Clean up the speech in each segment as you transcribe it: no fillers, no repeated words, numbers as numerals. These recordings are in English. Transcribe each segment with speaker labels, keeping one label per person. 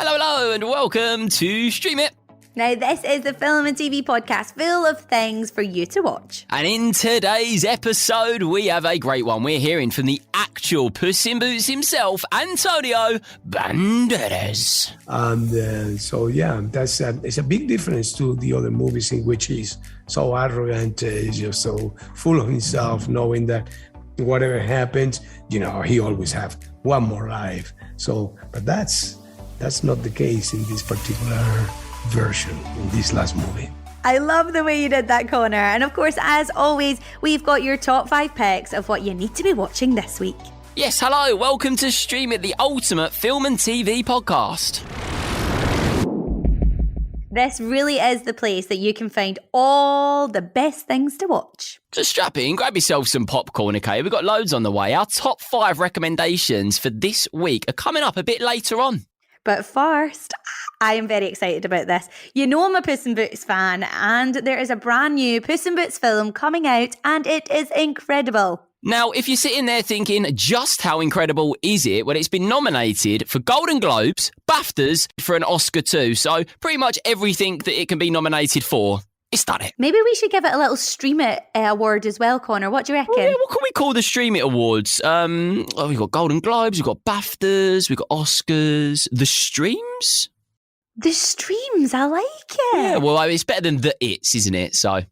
Speaker 1: Hello, and welcome to Stream It.
Speaker 2: Now, this is the film and TV podcast full of things for you to watch.
Speaker 1: And in today's episode, we have a great one. We're hearing from the actual Puss in Boots himself, Antonio Banderas.
Speaker 3: And that's it's a big difference to the other movies in which he's so arrogant, he's just so full of himself, knowing that whatever happens, he always have one more life. But that's not the case in this particular version, in this last movie.
Speaker 2: I love the way you did that, Conor. And of course, as always, we've got your top 5 picks of what you need to be watching this week.
Speaker 1: Yes, hello, welcome to Stream It, the ultimate film and TV podcast.
Speaker 2: This really is the place that you can find all the best things to watch.
Speaker 1: Just strap in, grab yourself some popcorn, okay? We've got loads on the way. Our top 5 recommendations for this week are coming up a bit later on.
Speaker 2: But first, I am very excited about this. You know I'm a Puss in Boots fan, and there is a brand new Puss in Boots film coming out, and it is incredible.
Speaker 1: Now, if you're sitting there thinking, just how incredible is it? Well, it's been nominated for Golden Globes, BAFTAs, for an Oscar too. So pretty much everything that it can be nominated for, it's done it.
Speaker 2: Maybe we should give it a little Stream It award as well, Conor. What do you reckon?
Speaker 1: Well, yeah, what can we call the Stream It Awards? We've got Golden Globes, we've got BAFTAs, we've got Oscars. The Streams?
Speaker 2: The Streams, I like it.
Speaker 1: Yeah, well, it's better than the It's, isn't it? So...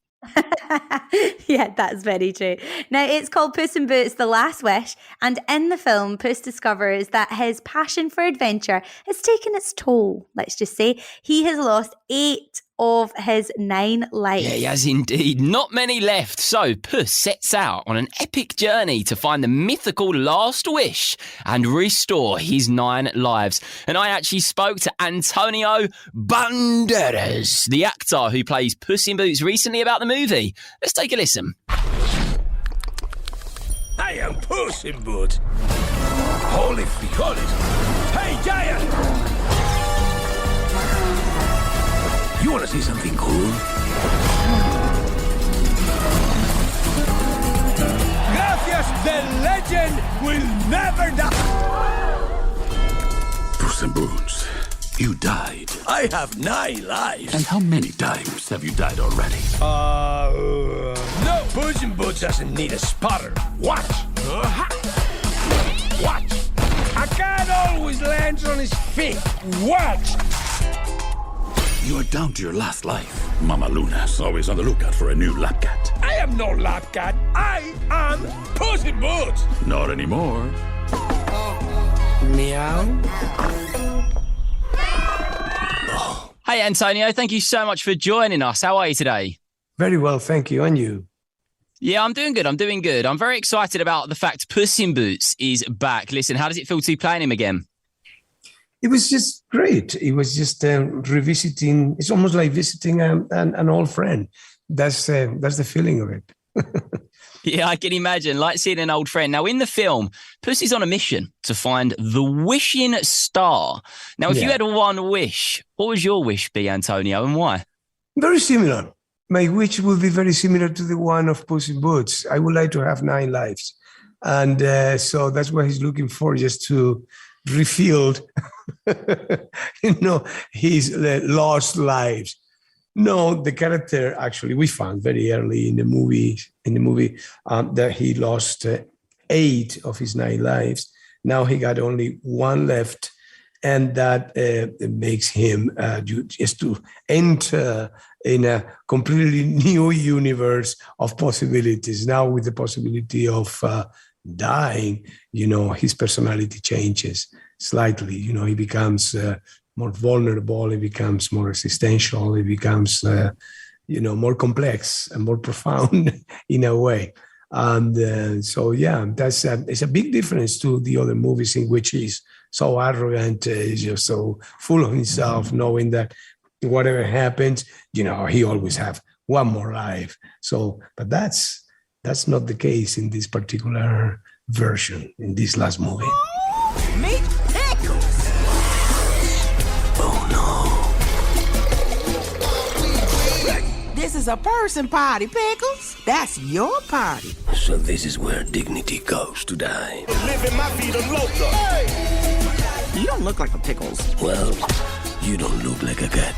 Speaker 2: Yeah, that's very true. Now, it's called Puss in Boots: The Last Wish, and in the film, Puss discovers that his passion for adventure has taken its toll, let's just say. He has lost 8 of his 9 lives.
Speaker 1: Yeah, he has indeed. Not many left. So Puss sets out on an epic journey to find the mythical last wish and restore his 9 lives. And I actually spoke to Antonio Banderas, the actor who plays Puss in Boots, recently about the movie. Let's take a listen.
Speaker 4: I am Puss in Boots. Holy frijoles. Hey, giant! You want to see something cool? Gracias, the legend will never die.
Speaker 5: Puss in Boots, you died.
Speaker 4: I have 9 lives.
Speaker 5: And how many times have you died already?
Speaker 4: No, Puss in Boots doesn't need a spotter. Watch. Watch. A cat always lands on his feet. Watch.
Speaker 5: You are down to your last life. Mama Luna's always on the lookout for a new lap cat.
Speaker 4: I am no lap cat. I am Puss in Boots.
Speaker 5: Not anymore.
Speaker 4: Meow.
Speaker 1: Hey, Antonio, thank you so much for joining us. How are you today?
Speaker 3: Very well, thank you. And you?
Speaker 1: Yeah, I'm doing good. I'm very excited about the fact Puss in Boots is back. Listen, how does it feel to be playing him again?
Speaker 3: It was just great. It was just revisiting. It's almost like visiting an old friend. That's the feeling of it.
Speaker 1: Yeah, I can imagine, like seeing an old friend. Now, in the film, Puss is on a mission to find the wishing star. Now, if you had one wish, what would your wish be, Antonio, and why?
Speaker 3: Very similar. My wish would be very similar to the one of Puss in Boots. I would like to have 9 lives. And so that's what he's looking for, just to refill his lost lives. No, the character, actually, we found very early in the movie that he lost 8 of his 9 lives. Now he got only 1 left, and that makes him just to enter in a completely new universe of possibilities. Now with the possibility of dying, his personality changes slightly. He becomes more vulnerable, he becomes more existential, he becomes, more complex and more profound in a way. And it's a big difference to the other movies in which he's so arrogant, he's just so full of himself, knowing that whatever happens, he always have one more life. But that's not the case in this particular version, in this last movie.
Speaker 6: Meet Pickles! This is a person party, Pickles. That's your party.
Speaker 4: So this is where dignity goes to die.
Speaker 6: You don't look like a Pickles.
Speaker 4: Well, You don't look like a cat.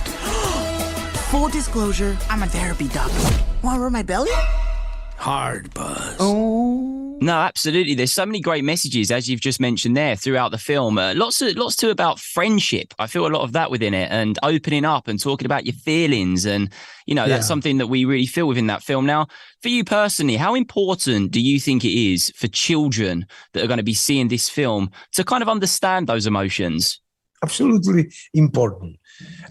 Speaker 6: Full disclosure, I'm a therapy dog. Wanna rub my belly?
Speaker 4: Hard, Puss.
Speaker 6: Oh.
Speaker 1: No, absolutely. There's so many great messages, as you've just mentioned there, throughout the film. Lots too about friendship. I feel a lot of that within it, and opening up and talking about your feelings. And, that's something that we really feel within that film. Now, for you personally, how important do you think it is for children that are going to be seeing this film to kind of understand those emotions?
Speaker 3: Absolutely important.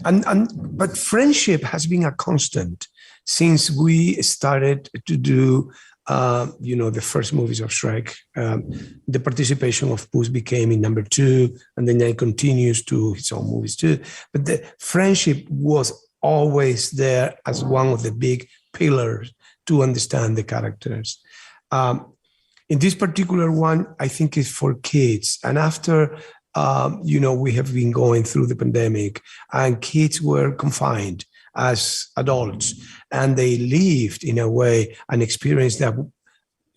Speaker 3: But friendship has been a constant since we started to do, the first movies of Shrek. The participation of Puss became in number 2, and then it continues to his own movies too. But the friendship was always there as one of the big pillars to understand the characters. In this particular one, I think it's for kids. And after we have been going through the pandemic, and kids were confined as adults, and they lived in a way an experience that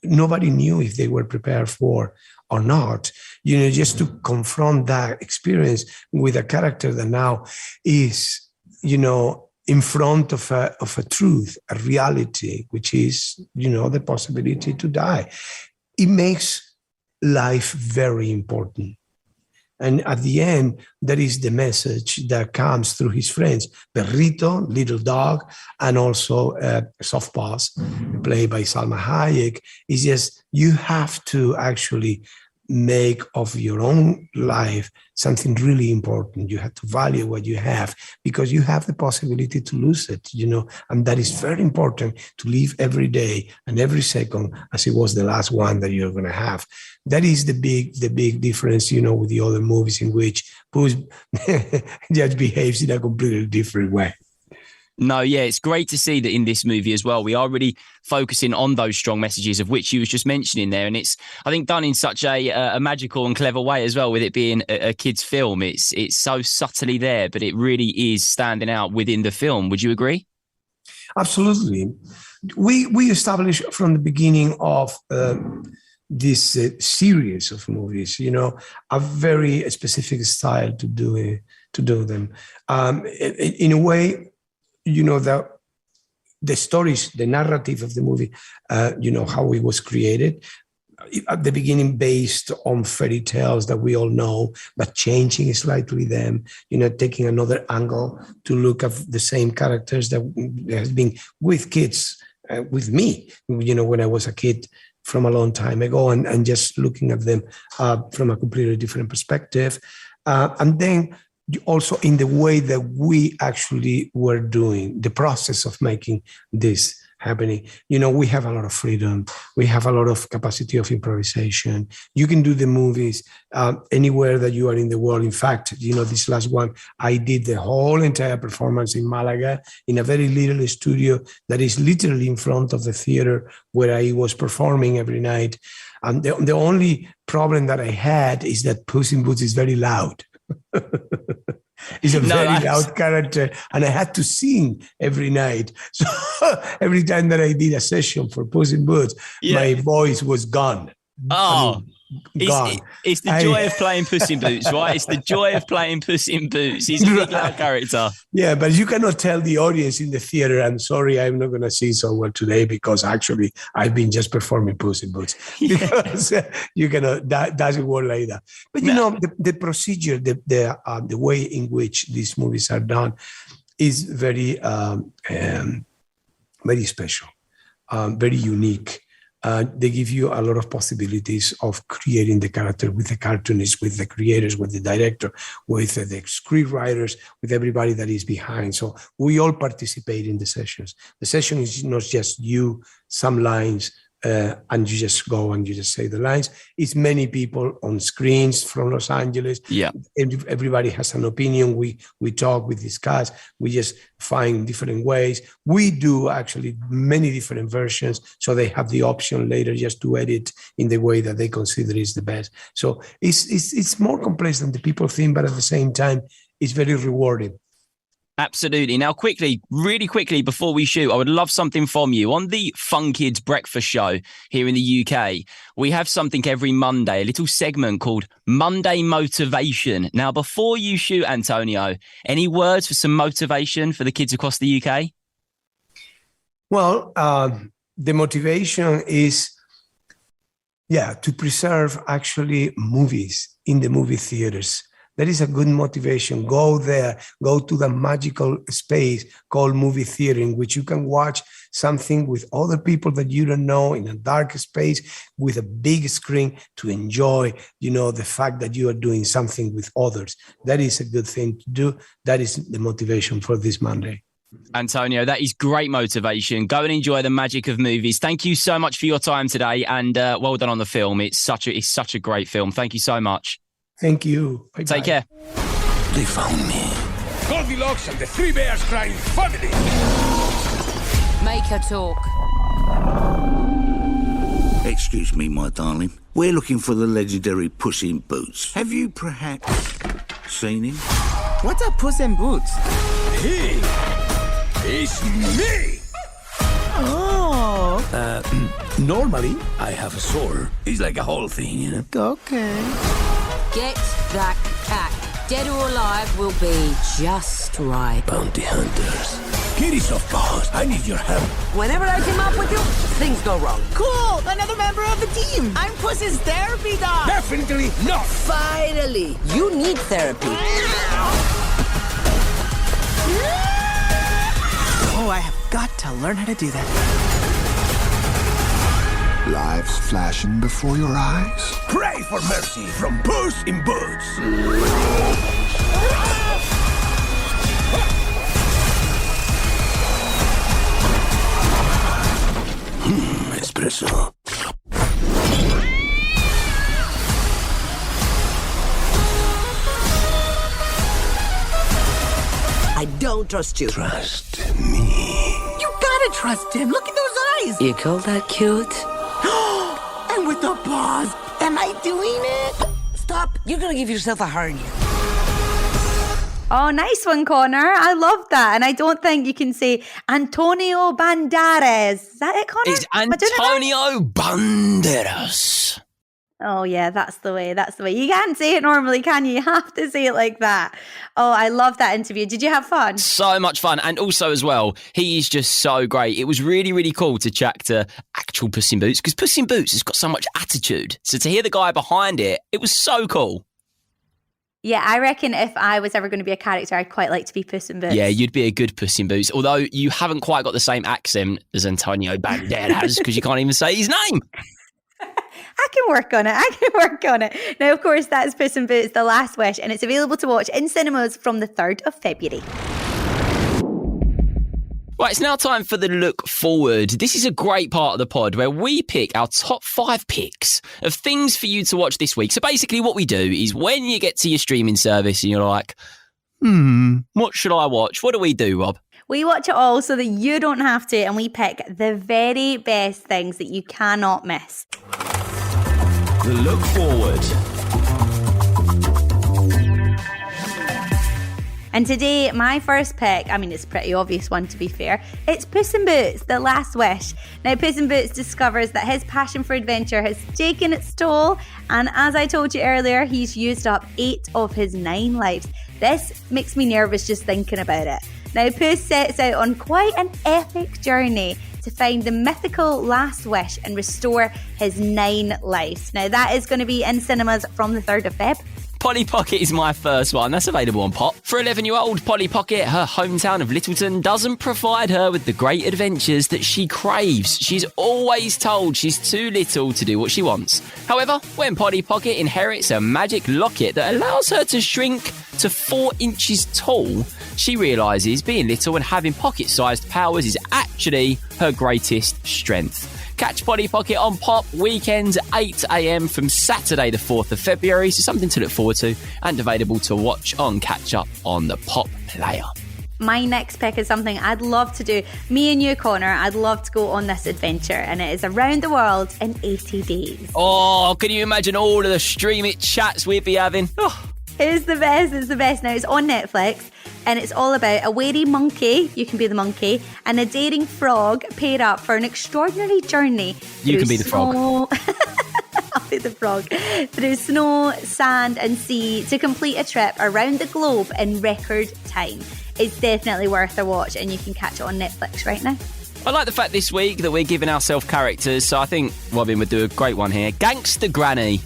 Speaker 3: nobody knew if they were prepared for or not. Just to confront that experience with a character that now is, in front of a truth, a reality, which is, the possibility to die. It makes life very important. And at the end, that is the message that comes through his friends, Perrito, little dog, and also Soft Paws, played by Salma Hayek. It's just, you have to actually make of your own life something really important. You have to value what you have, because you have the possibility to lose it, and that is very important, to live every day and every second as it was the last one that you're going to have. That is the big difference, with the other movies in which Puss just behaves in a completely different way.
Speaker 1: No, yeah, it's great to see that in this movie as well, we are really focusing on those strong messages of which you was just mentioning there. And it's, I think, done in such a magical and clever way as well, with it being a kid's film. It's so subtly there, but it really is standing out within the film. Would you agree?
Speaker 3: Absolutely. We established from the beginning of this series of movies, a very specific style to do them. In a way, the stories, the narrative of the movie, how it was created at the beginning, based on fairy tales that we all know, but changing slightly them, taking another angle to look at the same characters that has been with kids, with me, when I was a kid from a long time ago, and just looking at them from a completely different perspective. And then also in the way that we actually were doing the process of making this happening. We have a lot of freedom. We have a lot of capacity of improvisation. You can do the movies anywhere that you are in the world. In fact, this last one, I did the whole entire performance in Malaga in a very little studio that is literally in front of the theater where I was performing every night. And the only problem that I had is that Puss in Boots is very loud. He's a very loud character, and I had to sing every night. So every time that I did a session for Puss in Boots, my voice was gone.
Speaker 1: Oh,
Speaker 3: gone.
Speaker 1: It's the joy of playing Puss in Boots, right? It's the joy of playing Puss in Boots. He's a big loud character.
Speaker 3: Yeah, but you cannot tell the audience in the theater, I'm sorry, I'm not going to sing so well today, because actually I've been just performing Puss in Boots. Because you cannot, that doesn't work like that. But the procedure, the way in which these movies are done is very, very special, very unique. They give you a lot of possibilities of creating the character with the cartoonists, with the creators, with the director, with the script writers, with everybody that is behind. So we all participate in the sessions. The session is not just you, some lines, and you just go and you just say the lines. It's many people on screens from Los Angeles.
Speaker 1: Yeah,
Speaker 3: everybody has an opinion. We talk, we discuss, we just find different ways. We do actually many different versions, so they have the option later just to edit in the way that they consider is the best. So it's more complex than the people think, but at the same time, it's very rewarding.
Speaker 1: Absolutely. Now, really quickly, before we shoot, I would love something from you. On the Fun Kids Breakfast Show here in the UK, we have something every Monday, a little segment called Monday Motivation. Now, before you shoot, Antonio, any words for some motivation for the kids across the UK?
Speaker 3: Well, the motivation is, to preserve actually movies in the movie theaters. That is a good motivation. Go there, go to the magical space called movie theater, in which you can watch something with other people that you don't know in a dark space with a big screen to enjoy, the fact that you are doing something with others. That is a good thing to do. That is the motivation for this Monday.
Speaker 1: Antonio, that is great motivation. Go and enjoy the magic of movies. Thank you so much for your time today, and well done on the film. It's such a great film. Thank you so much.
Speaker 3: Thank you. Bye-bye.
Speaker 1: Take care.
Speaker 4: They found me. Goldilocks and the Three Bears Crying family.
Speaker 7: Make her talk.
Speaker 5: Excuse me, my darling. We're looking for the legendary Puss in Boots. Have you perhaps seen him?
Speaker 6: What are Puss in Boots?
Speaker 4: He is me.
Speaker 6: Oh.
Speaker 4: Normally, I have a sword. It's like a whole thing,
Speaker 6: Okay.
Speaker 7: Get that cat. Dead or alive will be just right.
Speaker 4: Bounty hunters. Get it off, boss. I need your help.
Speaker 6: Whenever I team up with you, things go wrong. Cool! Another member of the team. I'm Puss's therapy dog.
Speaker 4: Definitely not.
Speaker 7: Finally, you need therapy.
Speaker 6: Oh, I have got to learn how to do that.
Speaker 8: Lives flashing before your eyes.
Speaker 4: Pray for mercy from Puss in Boots. Espresso.
Speaker 6: I don't trust you.
Speaker 4: Trust me.
Speaker 6: You gotta trust him. Look at those eyes.
Speaker 7: You call that cute?
Speaker 6: And with the paws. Am I doing it? Stop. You're gonna give yourself a hernia.
Speaker 2: Oh, nice one, Conor. I love that. And I don't think you can say Antonio Banderas. Is that it, Conor?
Speaker 1: It's Antonio Banderas.
Speaker 2: Oh, yeah, that's the way. That's the way. You can't say it normally, can you? You have to say it like that. Oh, I love that interview. Did you have fun?
Speaker 1: So much fun. And also as well, he is just so great. It was really, really cool to chat to actual Puss in Boots, because Puss in Boots has got so much attitude. So to hear the guy behind it, it was so cool.
Speaker 2: Yeah, I reckon if I was ever going to be a character, I'd quite like to be Puss in Boots.
Speaker 1: Yeah, you'd be a good Puss in Boots, although you haven't quite got the same accent as Antonio Banderas, because you can't even say his name.
Speaker 2: I can work on it. Now, of course, that's Puss in Boots, The Last Wish, and it's available to watch in cinemas from the 3rd of February.
Speaker 1: Right, it's now time for the look forward. This is a great part of the pod where we pick our top 5 picks of things for you to watch this week. So basically what we do is when you get to your streaming service and you're like, what should I watch? What do we do, Rob?
Speaker 2: We watch it all so that you don't have to, and we pick the very best things that you cannot miss.
Speaker 4: The look forward.
Speaker 2: And today, my first pick, I mean, it's a pretty obvious one to be fair, it's Puss in Boots, The Last Wish. Now, Puss in Boots discovers that his passion for adventure has taken its toll, and as I told you earlier, he's used up 8 of his 9 lives. This makes me nervous just thinking about it. Now, Puss sets out on quite an epic journey to find the mythical last wish and restore his 9 lives. Now, that is going to be in cinemas from the 3rd of Feb.
Speaker 1: Polly Pocket is my first one. That's available on Pop. For 11-year-old Polly Pocket, her hometown of Littleton doesn't provide her with the great adventures that she craves. She's always told she's too little to do what she wants. However, when Polly Pocket inherits a magic locket that allows her to shrink to 4 inches tall, she realises being little and having pocket-sized powers is actually her greatest strength. Catch Polly Pocket on Pop weekends at 8 a.m. from Saturday the 4th of February, so something to look forward to, and available to watch on Catch Up on the Pop Player.
Speaker 2: My next pick is something I'd love to do. Me and you, Conor, I'd love to go on this adventure, and it is around the world in 80 days.
Speaker 1: Oh, can you imagine all of the Stream It chats we'd be having? Oh.
Speaker 2: It's the best. It's the best. Now, it's on Netflix, and it's all about a wary monkey, you can be the monkey, and a daring frog pair up for an extraordinary journey.
Speaker 1: You can be the frog.
Speaker 2: I'll be the frog. Through snow, sand, and sea to complete a trip around the globe in record time. It's definitely worth a watch, and you can catch it on Netflix right now.
Speaker 1: I like the fact this week that we're giving ourselves characters, so I think Robin would do a great one here. Gangster Granny.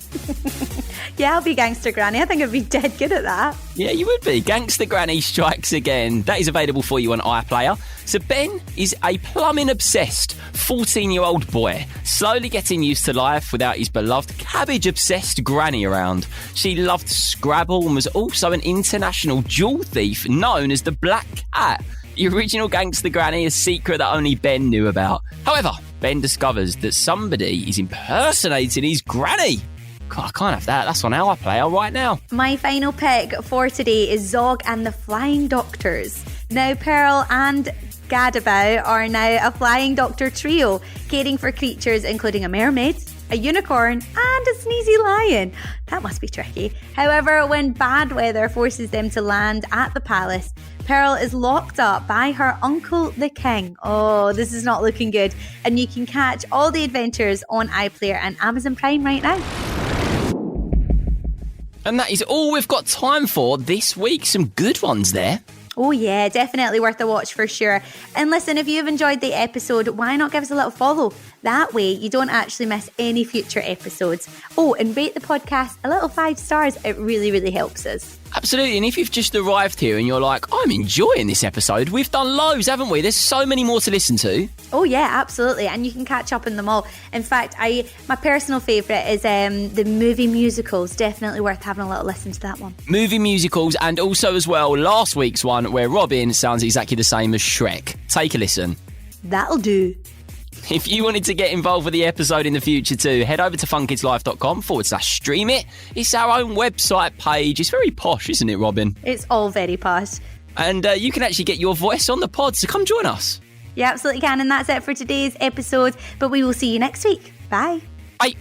Speaker 2: Yeah, I'll be Gangster Granny. I think I'd be dead good at that.
Speaker 1: Yeah, you would be. Gangster Granny strikes again. That is available for you on iPlayer. So Ben is a plumbing-obsessed 14-year-old boy, slowly getting used to life without his beloved cabbage-obsessed granny around. She loved Scrabble and was also an international jewel thief known as the Black Cat. The original Gangster Granny, a secret that only Ben knew about. However, Ben discovers that somebody is impersonating his granny. God, I can't have that. That's on our player right now.
Speaker 2: My final pick for today is Zog and the Flying Doctors. Now, Pearl and Gadabout are now a flying doctor trio, caring for creatures including a mermaid, a unicorn, and a sneezy lion. That must be tricky. However, when bad weather forces them to land at the palace, Pearl is locked up by her uncle, the king. Oh, this is not looking good. And you can catch all the adventures on iPlayer and Amazon Prime right now.
Speaker 1: And that is all we've got time for this week. Some good ones there.
Speaker 2: Oh yeah, definitely worth a watch for sure. And listen, if you've enjoyed the episode, why not give us a little follow? That way you don't actually miss any future episodes. Oh, and rate the podcast a little 5 stars. It really, really helps us.
Speaker 1: Absolutely. And if you've just arrived here and you're like, I'm enjoying this episode, we've done loads, haven't we? There's so many more to listen to.
Speaker 2: Oh yeah, absolutely. And you can catch up on them all. In fact, my personal favourite is the movie musicals. Definitely worth having a little listen to that one.
Speaker 1: Movie musicals, and also as well last week's one where Robin sounds exactly the same as Shrek. Take a listen.
Speaker 2: That'll do.
Speaker 1: If you wanted to get involved with the episode in the future too, head over to funkidslife.com/stream it. It's our own website page. It's very posh, isn't it, Robin?
Speaker 2: It's all very posh.
Speaker 1: And you can actually get your voice on the pod, so come join us.
Speaker 2: You absolutely can. And that's it for today's episode. But we will see you next week. Bye.
Speaker 1: Bye.